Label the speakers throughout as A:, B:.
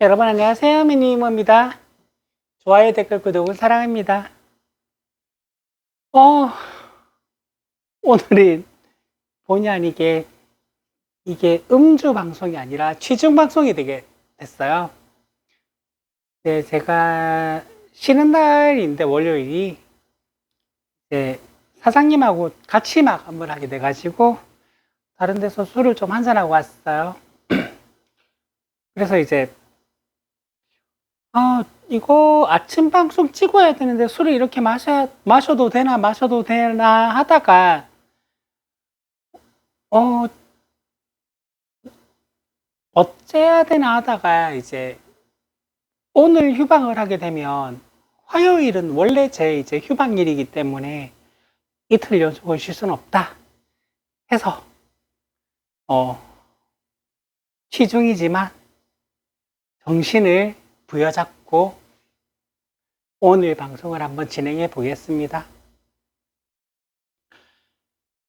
A: 여러분 안녕하세요. 미니모입니다. 좋아요, 댓글, 구독을 사랑합니다. 오늘은 본의 아니게 이게 음주 방송이 아니라 취중 방송이 되게 됐어요. 네, 제가 쉬는 날인데 월요일이 이제 사장님하고 같이 마감을 하게 돼가지고 다른 데서 술을 좀 한잔하고 왔어요. 그래서 이제 이거 아침 방송 찍어야 되는데 술을 이렇게 마셔도 되나 하다가, 어, 어째야 되나 하다가 이제 오늘 휴방을 하게 되면 화요일은 원래 제 이제 휴방일이기 때문에 이틀 연속을 쉴 수는 없다 해서, 어, 시중이지만 정신을 부여잡고 오늘 방송을 한번 진행해 보겠습니다.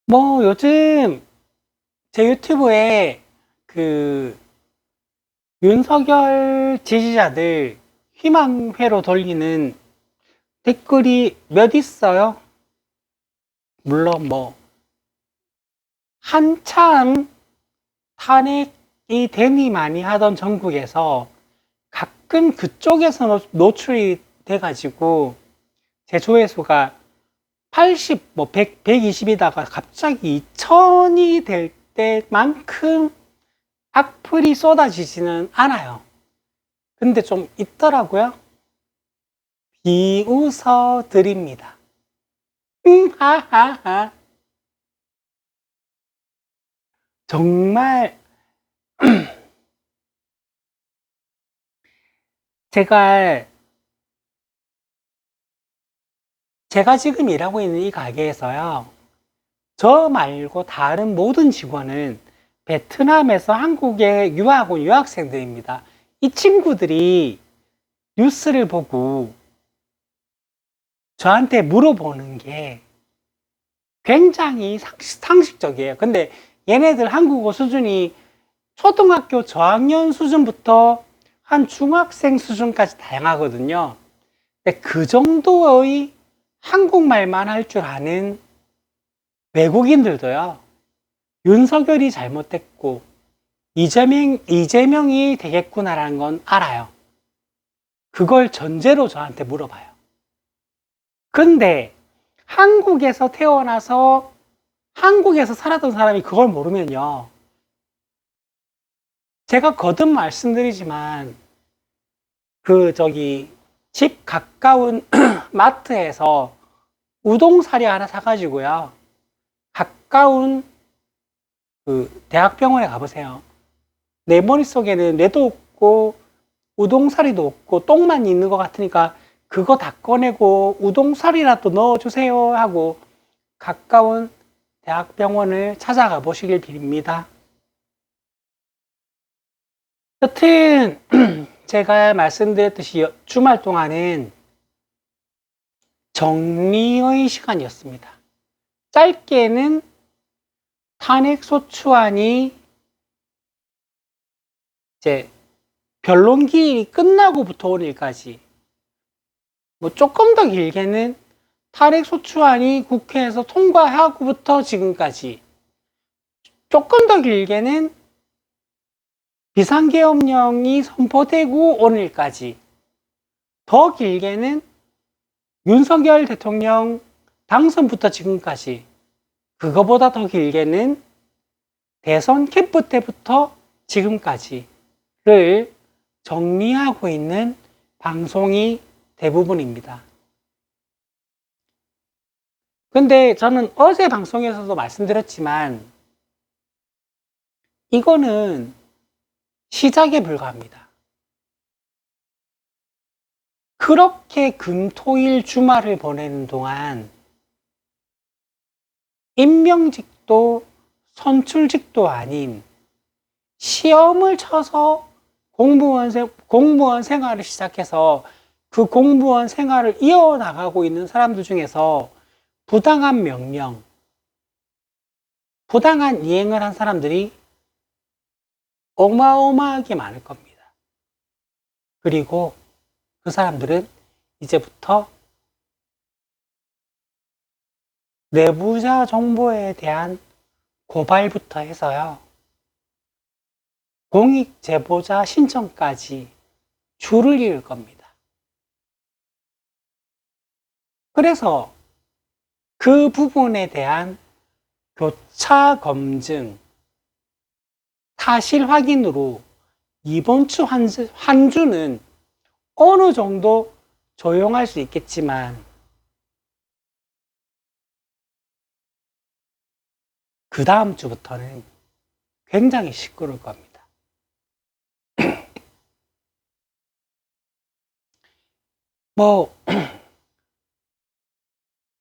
A: 뭐 요즘 제 유튜브에 그 윤석열 지지자들 희망회로 돌리는 댓글이 몇 있어요. 물론 뭐 한참 탄핵이 되니 하던 전국에서 가끔 그쪽에서 노출이 돼가지고 제 조회수가 80, 뭐 100, 120이다가 갑자기 2000이 될 때만큼 악플이 쏟아지지는 않아요. 근데 좀 있더라고요. 비웃어 드립니다. 하하하. 정말 제가 지금 일하고 있는 이 가게에서요, 저 말고 다른 모든 직원은 베트남에서 한국에 유학 온 유학생들입니다. 이 친구들이 뉴스를 보고 저한테 물어보는 게 굉장히 상식적이에요. 근데 얘네들 한국어 수준이 초등학교 저학년 수준부터 한 중학생 수준까지 다양하거든요. 근데 그 정도의 한국말만 할 줄 아는 외국인들도요, 윤석열이 잘못됐고 이재명이 되겠구나라는 건 알아요. 그걸 전제로 저한테 물어봐요. 근데 한국에서 태어나서 한국에서 살았던 사람이 그걸 모르면요, 제가 거듭 말씀드리지만 집 가까운 마트에서 우동사리 하나 사가지고요, 가까운 대학병원에 가보세요. 내 머릿속에는 뇌도 없고 우동사리도 없고 똥만 있는 것 같으니까 그거 다 꺼내고 우동사리라도 넣어주세요 하고 가까운 대학병원을 찾아가 보시길 빌립니다. 여튼 제가 말씀드렸듯이 주말 동안은 정리의 시간이었습니다. 짧게는 탄핵소추안이 이제 변론기일이 끝나고부터 오늘까지, 뭐 조금 더 길게는 탄핵소추안이 국회에서 통과하고부터 지금까지, 조금 더 길게는 비상계엄령이 선포되고 오늘까지, 더 길게는 윤석열 대통령 당선부터 지금까지, 그거보다 더 길게는 대선 캠프 때부터 지금까지를 정리하고 있는 방송이 대부분입니다. 근데 저는 어제 방송에서도 말씀드렸지만 이거는 시작에 불과합니다. 그렇게 금토일 주말을 보내는 동안 임명직도 선출직도 아닌 시험을 쳐서 공무원 생활을 시작해서 그 공무원 생활을 이어나가고 있는 사람들 중에서 부당한 명령, 부당한 이행을 한 사람들이 어마어마하게 많을 겁니다. 그리고 그 사람들은 이제부터 내부자 정보에 대한 고발부터 해서요, 공익 제보자 신청까지 줄을 이을 겁니다. 그래서 그 부분에 대한 교차 검증, 사실 확인으로 이번 주 한 주는 어느 정도 조용할 수 있겠지만, 그 다음 주부터는 굉장히 시끄러울 겁니다. 뭐,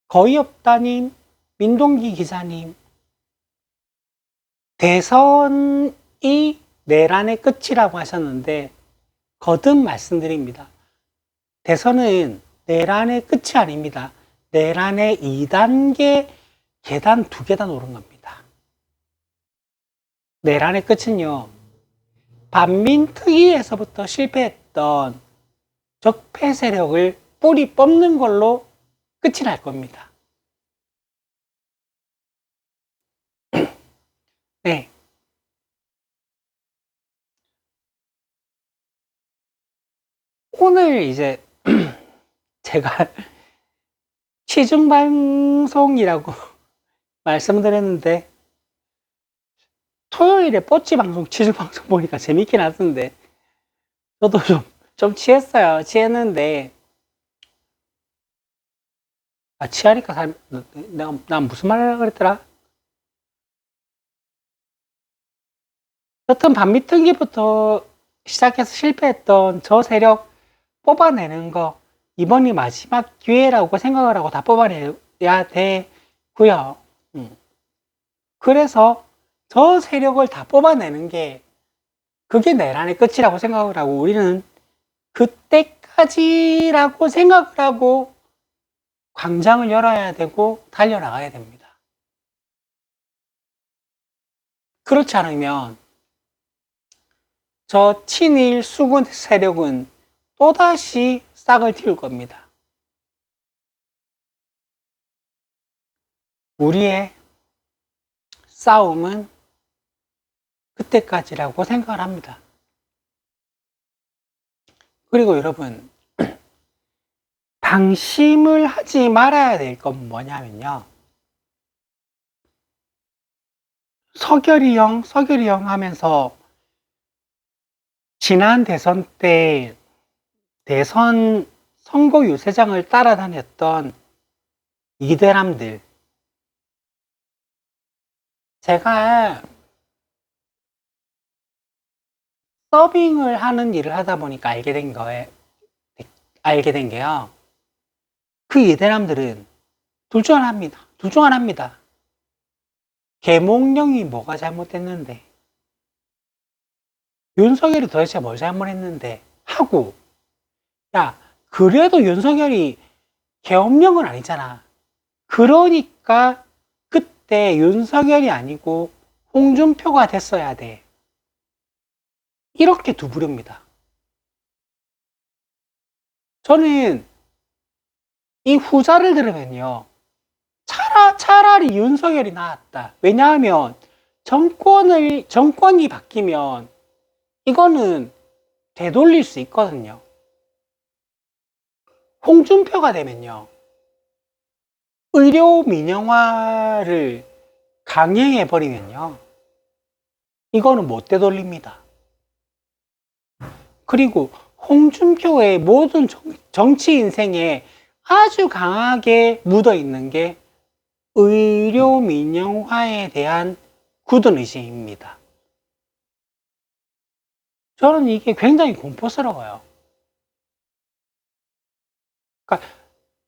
A: 거의 없다님, 민동기 기자님, 대선이 내란의 끝이라고 하셨는데, 거듭 말씀드립니다. 대선은 내란의 끝이 아닙니다. 내란의 2단계 계단 2계단 오른 겁니다. 내란의 끝은요, 반민특위에서부터 실패했던 적폐 세력을 뿌리 뽑는 걸로 끝이 날 겁니다. 네. 오늘 이제 제가 취중방송이라고 말씀드렸는데, 토요일에 뽀찌 방송, 취중방송 보니까 재밌긴 하던데, 저도 좀 취했어요. 취했는데, 취하니까 내가 무슨 말 하려고 그랬더라? 여튼 반미특위부터 시작해서 실패했던 저 세력 뽑아내는 거, 이번이 마지막 기회라고 생각을 하고 다 뽑아내야 되고요. 그래서 저 세력을 다 뽑아내는 게, 그게 내란의 끝이라고 생각을 하고, 우리는 그때까지라고 생각을 하고 광장을 열어야 되고 달려나가야 됩니다. 그렇지 않으면 저 친일 수군 세력은 또다시 싹을 틔울 겁니다. 우리의 싸움은 그때까지라고 생각을 합니다. 그리고 여러분, 방심을 하지 말아야 될 건 뭐냐면요, 서결이 형 하면서 지난 대선 때 대선 선거 유세장을 따라다녔던 이대람들, 제가 서빙을 하는 일을 하다 보니까 알게 된 게요, 그 이대람들은 둘 중 하나입니다. 계몽령이 뭐가 잘못됐는데, 윤석열이 도대체 뭘 잘못했는데 하고, 야, 그래도 윤석열이 계엄령은 아니잖아. 그러니까 그때 윤석열이 아니고 홍준표가 됐어야 돼. 이렇게 두 부류입니다. 저는 이 후자를 들으면요, 차라리 윤석열이 나았다. 왜냐하면 정권이 바뀌면 이거는 되돌릴 수 있거든요. 홍준표가 되면요, 의료 민영화를 강행해버리면요, 이거는 못 되돌립니다. 그리고 홍준표의 모든 정치 인생에 아주 강하게 묻어 있는 게 의료 민영화에 대한 굳은 의지입니다. 저는 이게 굉장히 공포스러워요. 그러니까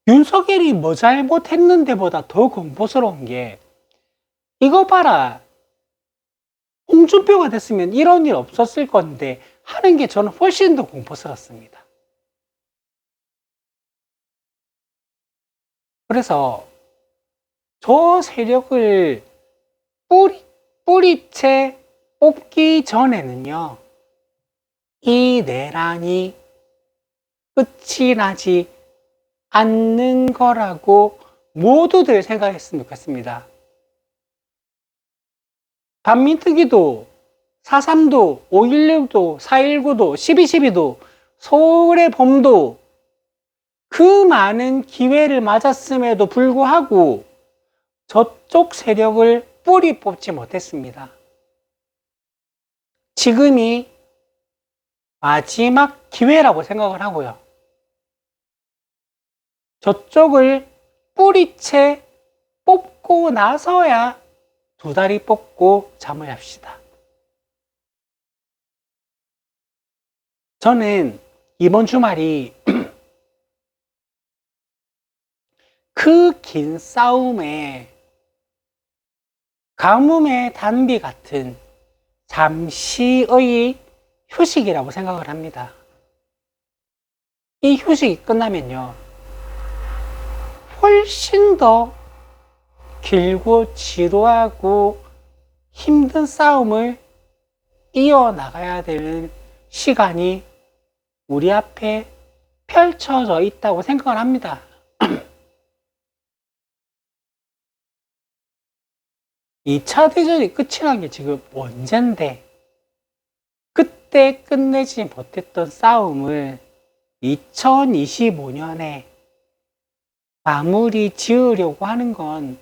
A: 윤석열이 뭐 잘못했는데 보다 더 공포스러운 게, 이거 봐라, 홍준표가 됐으면 이런 일 없었을 건데 하는 게 저는 훨씬 더 공포스럽습니다. 그래서 저 세력을 뿌리채 뽑기 전에는요, 이 내란이 끝이 나지 않는 거라고 모두들 생각했으면 좋겠습니다. 반민특위도 4.3도 5.16도 4.19도 12.12도 서울의 봄도 그 많은 기회를 맞았음에도 불구하고 저쪽 세력을 뿌리 뽑지 못했습니다. 지금이 마지막 기회라고 생각을 하고요. 저쪽을 뿌리채 뽑고 나서야 두 다리 뽑고 잠을 합시다. 저는 이번 주말이 그 긴 싸움에 가뭄의 단비 같은 잠시의 휴식이라고 생각을 합니다. 이 휴식이 끝나면요, 훨씬 더 길고 지루하고 힘든 싸움을 이어나가야 되는 시간이 우리 앞에 펼쳐져 있다고 생각을 합니다. 2차 대전이 끝이 난 게 지금 언젠데, 그때 끝내지 못했던 싸움을 2025년에 마무리 지으려고 하는 건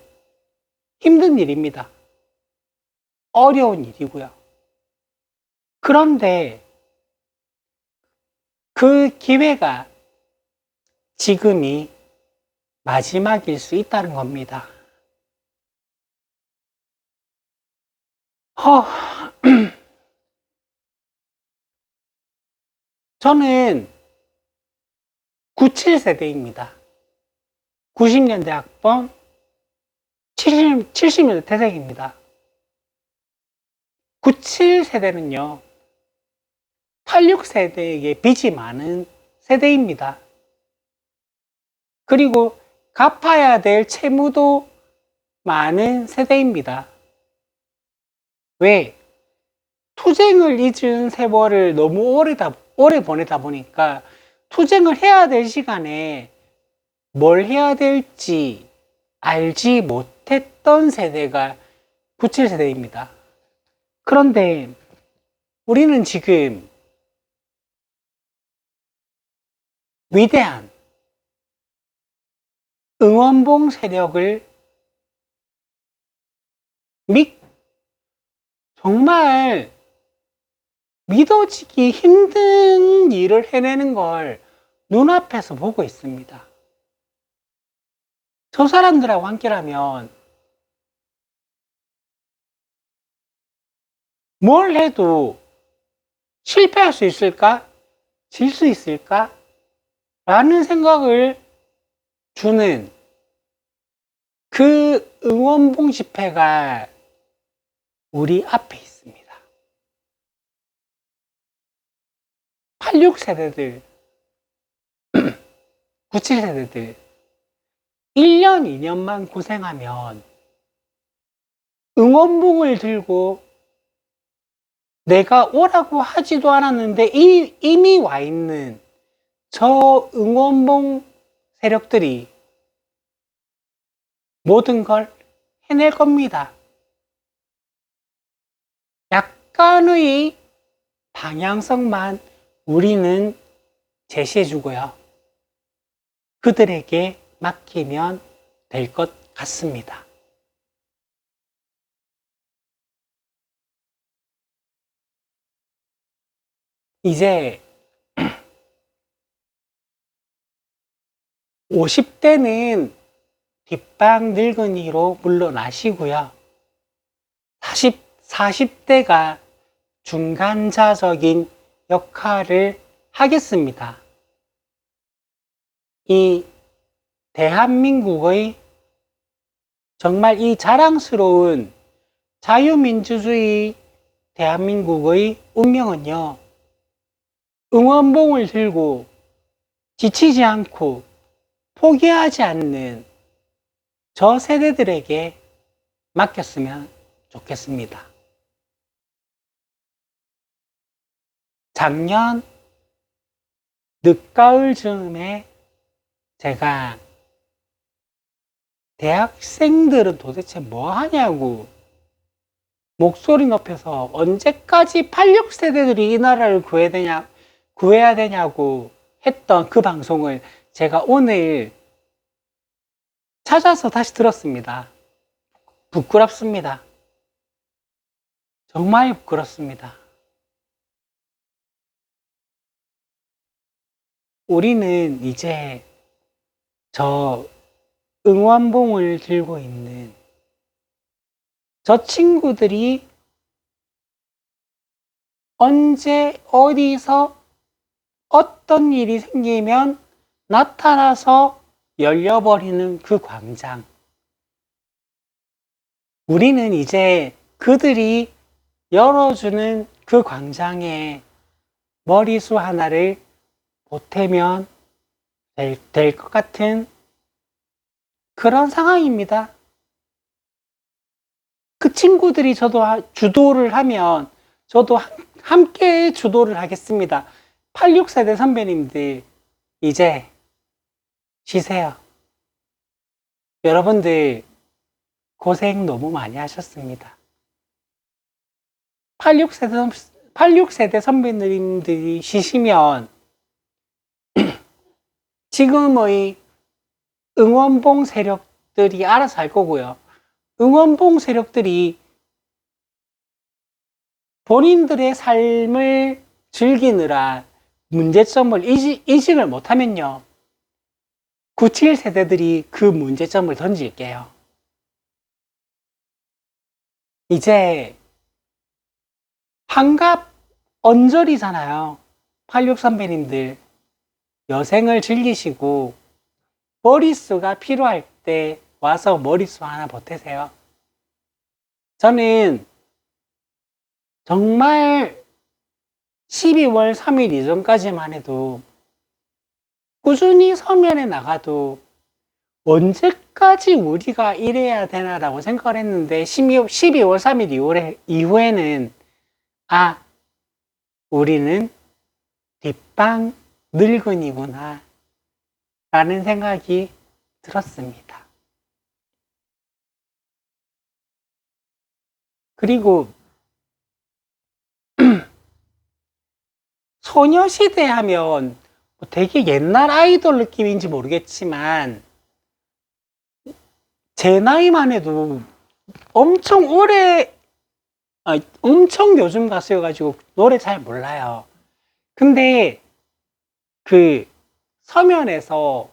A: 힘든 일입니다. 어려운 일이고요. 그런데 그 기회가 지금이 마지막일 수 있다는 겁니다. 저는 97세대입니다. 90년대 학번, 70년대 태생입니다. 97세대는요, 86세대에게 빚이 많은 세대입니다. 그리고 갚아야 될 채무도 많은 세대입니다. 왜? 투쟁을 잊은 세월을 너무 오래 보내다 보니까 투쟁을 해야 될 시간에 뭘 해야 될지 알지 못했던 세대가 97세대입니다. 그런데 우리는 지금 위대한 응원봉 세력을 정말 믿어지기 힘든 일을 해내는 걸 눈앞에서 보고 있습니다. 저 사람들하고 함께라면 뭘 해도 실패할 수 있을까? 질 수 있을까? 라는 생각을 주는 그 응원봉 집회가 우리 앞에 있습니다. 86세대들, 97세대들, 1년, 2년만 고생하면 응원봉을 들고 내가 오라고 하지도 않았는데 이미 와 있는 저 응원봉 세력들이 모든 걸 해낼 겁니다. 약간의 방향성만 우리는 제시해주고요. 그들에게 맡기면 될 것 같습니다. 이제 50대는 뒷방 늙은이로 물러나시고요. 40대가 중간자적인 역할을 하겠습니다. 이 대한민국의 정말 이 자랑스러운 자유민주주의 대한민국의 운명은요, 응원봉을 들고 지치지 않고 포기하지 않는 저 세대들에게 맡겼으면 좋겠습니다. 작년 늦가을 즈음에 제가 대학생들은 도대체 뭐 하냐고 목소리 높여서 언제까지 86세대들이 이 나라를 구해야 되냐고 했던 그 방송을 제가 오늘 찾아서 다시 들었습니다. 부끄럽습니다. 정말 부끄럽습니다. 우리는 이제 저 응원봉을 들고 있는 저 친구들이 언제 어디서 어떤 일이 생기면 나타나서 열려버리는 그 광장. 우리는 이제 그들이 열어주는 그 광장에 머리수 하나를 보태면 될 것 같은 그런 상황입니다. 그 친구들이 저도 주도를 하면 저도 함께 주도를 하겠습니다. 86세대 선배님들 이제 쉬세요. 여러분들 고생 너무 많이 하셨습니다. 86세대 선배님들이 쉬시면 지금의 응원봉 세력들이 알아서 할 거고요. 응원봉 세력들이 본인들의 삶을 즐기느라 문제점을 인식을 못하면요. 97세대들이 그 문제점을 던질게요. 이제 환갑 언저리잖아요. 86 선배님들 여생을 즐기시고 머리수가 필요할 때 와서 머리수 하나 보태세요. 저는 정말 12월 3일 이전까지만 해도 꾸준히 서면에 나가도 언제까지 우리가 이래야 되나라고 생각을 했는데 12월 3일 이후에는 우리는 뒷방 늙은이구나 라는 생각이 들었습니다. 그리고 소녀시대 하면 되게 옛날 아이돌 느낌인지 모르겠지만 제 나이만 해도 엄청 엄청 요즘 가수여가지고 노래 잘 몰라요. 근데 그 서면에서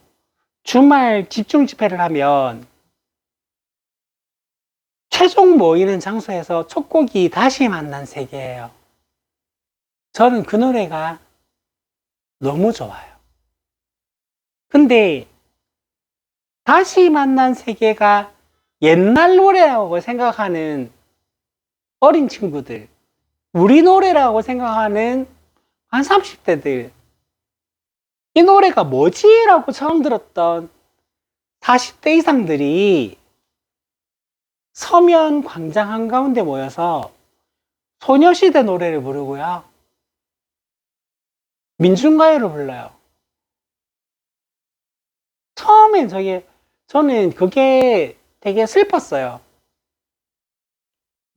A: 주말 집중 집회를 하면 최종 모이는 장소에서 첫 곡이 다시 만난 세계예요. 저는 그 노래가 너무 좋아요. 근데 다시 만난 세계가 옛날 노래라고 생각하는 어린 친구들, 우리 노래라고 생각하는 한 30대들, 이 노래가 뭐지? 라고 처음 들었던 40대 이상들이 서면 광장 한가운데 모여서 소녀시대 노래를 부르고요. 민중가요를 불러요. 처음엔 저는 그게 되게 슬펐어요.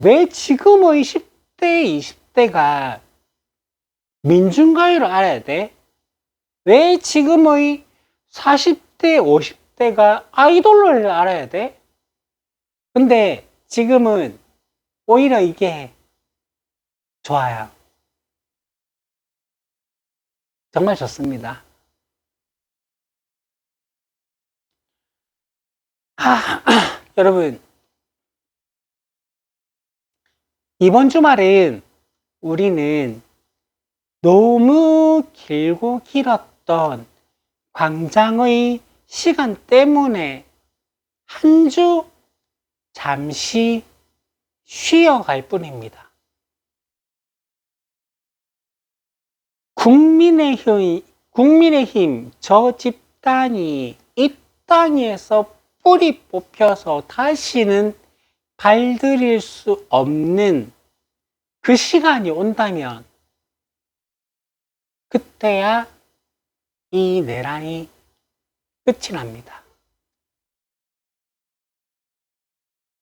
A: 왜 지금의 10대, 20대가 민중가요를 알아야 돼? 왜 지금의 40대, 50대가 아이돌을 알아야 돼? 근데 지금은 오히려 이게 좋아요. 정말 좋습니다. 여러분, 이번 주말은 우리는 너무 길고 길었던 광장의 시간 때문에 한 주 잠시 쉬어갈 뿐입니다. 국민의힘 저 집단이 이 땅에서 뿌리 뽑혀서 다시는 발들일 수 없는 그 시간이 온다면 그때야 이 내란이 끝이 납니다.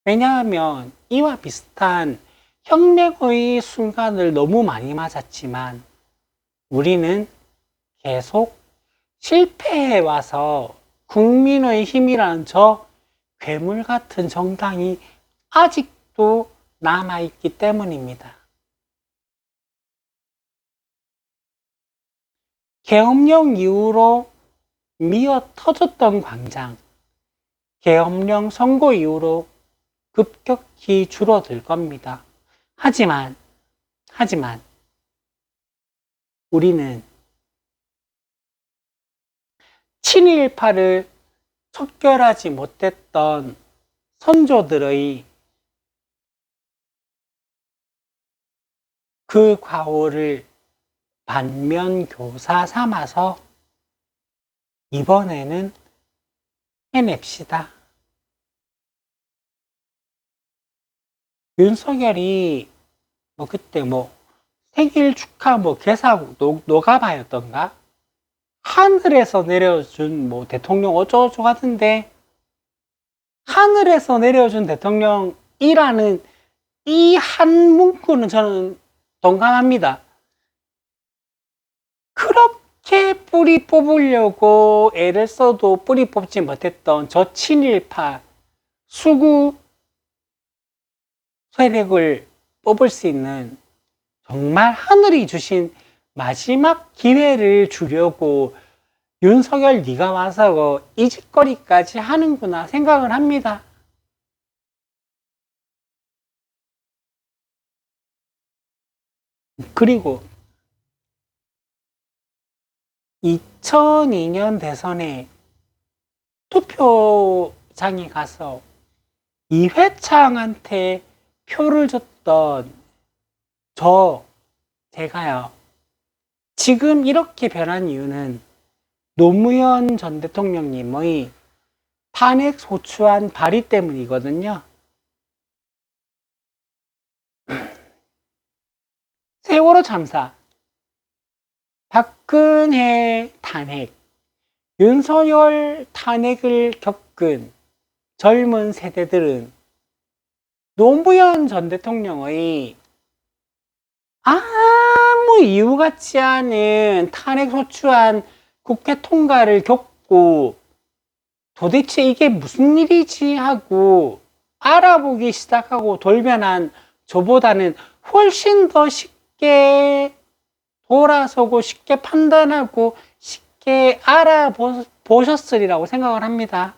A: 왜냐하면 이와 비슷한 혁명의 순간을 너무 많이 맞았지만 우리는 계속 실패해 와서 국민의 힘이라는 저 괴물 같은 정당이 아직도 남아있기 때문입니다. 계엄령 이후로 미어 터졌던 광장, 계엄령 선고 이후로 급격히 줄어들 겁니다. 하지만 우리는 친일파를 척결하지 못했던 선조들의 그 과오를 반면교사 삼아서 이번에는 해냅시다. 윤석열이 그때 생일 축하 개사 노가바였던가? 하늘에서 내려준 대통령 어쩌고저쩌고 하던데, 하늘에서 내려준 대통령이라는 이 한 문구는 저는 동감합니다. 그렇게 뿌리 뽑으려고 애를 써도 뿌리 뽑지 못했던 저 친일파 수구 세력을 뽑을 수 있는 정말 하늘이 주신 마지막 기회를 주려고 윤석열 네가 와서 이 짓거리까지 하는구나 생각을 합니다. 그리고 2002년 대선에 투표장에 가서 이회창한테 표를 줬던 제가요, 지금 이렇게 변한 이유는 노무현 전 대통령님의 탄핵 소추안 발의 때문이거든요. 세월호 참사, 박근혜 탄핵, 윤석열 탄핵을 겪은 젊은 세대들은 노무현 전 대통령의 아무 이유 같지 않은 탄핵 소추안 국회 통과를 겪고 도대체 이게 무슨 일이지 하고 알아보기 시작하고 돌변한 저보다는 훨씬 더 쉽게 돌아서고 쉽게 판단하고 쉽게 알아보셨으리라고 생각을 합니다.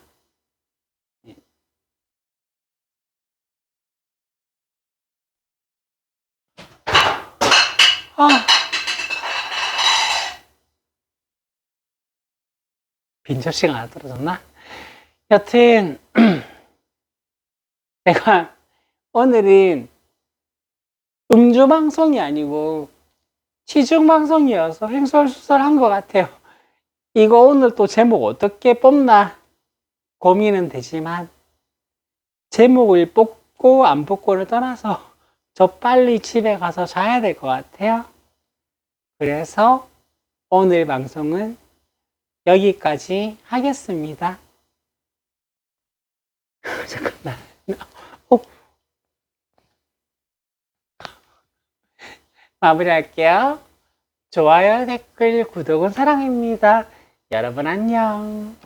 A: 빈접시가 하나 떨어졌나? 여튼 내가 오늘은 음주방송이 아니고 시중방송이어서 횡설수설한 것 같아요. 이거 오늘 또 제목 어떻게 뽑나 고민은 되지만 제목을 뽑고 안 뽑고를 떠나서 저 빨리 집에 가서 자야 될 것 같아요. 그래서 오늘 방송은 여기까지 하겠습니다. 잠깐만. 마무리할게요. 좋아요, 댓글, 구독은 사랑입니다. 여러분 안녕.